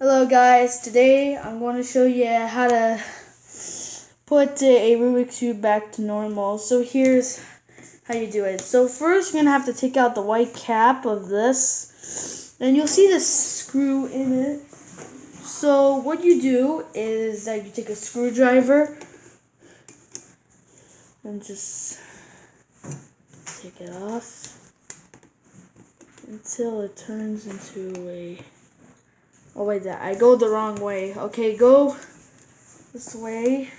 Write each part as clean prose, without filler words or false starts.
Hello guys, today I'm going to show you how to put a Rubik's Cube back to normal. So here's how you do it. So first you're going to have to take out the white cap of this, and you'll see this screw in it. So what you do is that you take a screwdriver and just take it off until it turns into a... Oh wait, I go the wrong way. Okay, go this way.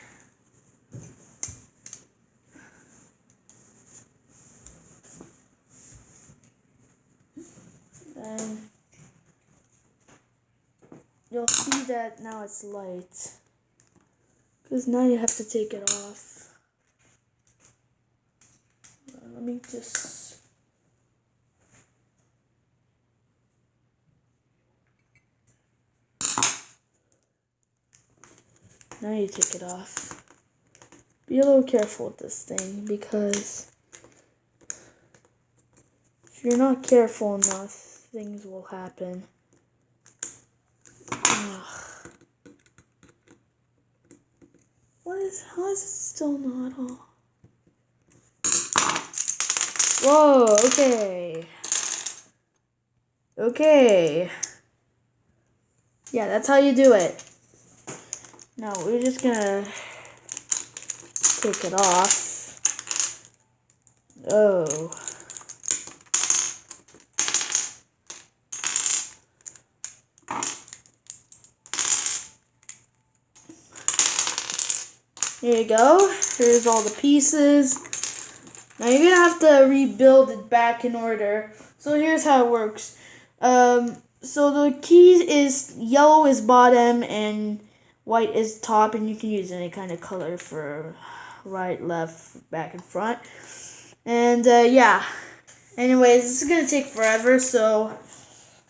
And you'll see that now it's light. Because now you have to take it off. Let me just... Now you take it off. Be a little careful with this thing, because if you're not careful enough, things will happen. Ugh. How is it still not on? Whoa, okay. Okay. Yeah, that's how you do it. Now we're just gonna take it off. Oh. Here you go. Here's all the pieces. Now you're gonna have to rebuild it back in order. So here's how it works. So the key is yellow is bottom and white is top, and you can use any kind of color for right, left, back, and front. And yeah. Anyways, this is gonna take forever, so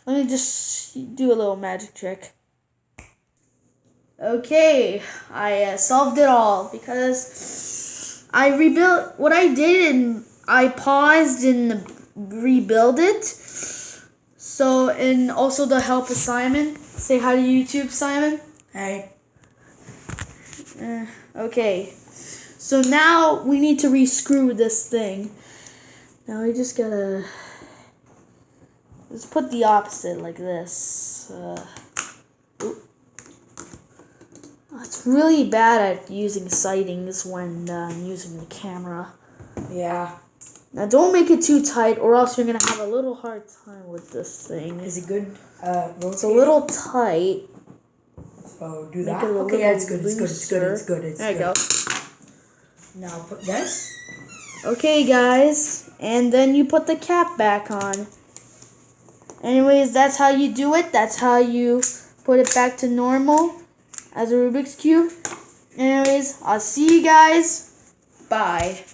let me just do a little magic trick. Okay, I solved it all because I rebuilt what I did, and I paused and rebuild it. So, and also to help with Simon. Say hi to YouTube, Simon. Hey. Okay, so now we need to rescrew this thing. Now we just gotta put the opposite like this. It's really bad at using sightings when using the camera. Yeah. Now don't make it too tight, or else you're gonna have a little hard time with this thing. Is it good? It's a little tight. So do that. Okay, yeah, it's good. It's good. It's good. It's good. It's there you good. go. Now put this. Okay, guys, and then you put the cap back on. Anyways, that's how you do it. That's how you put it back to normal as a Rubik's Cube. Anyways, I'll see you guys. Bye.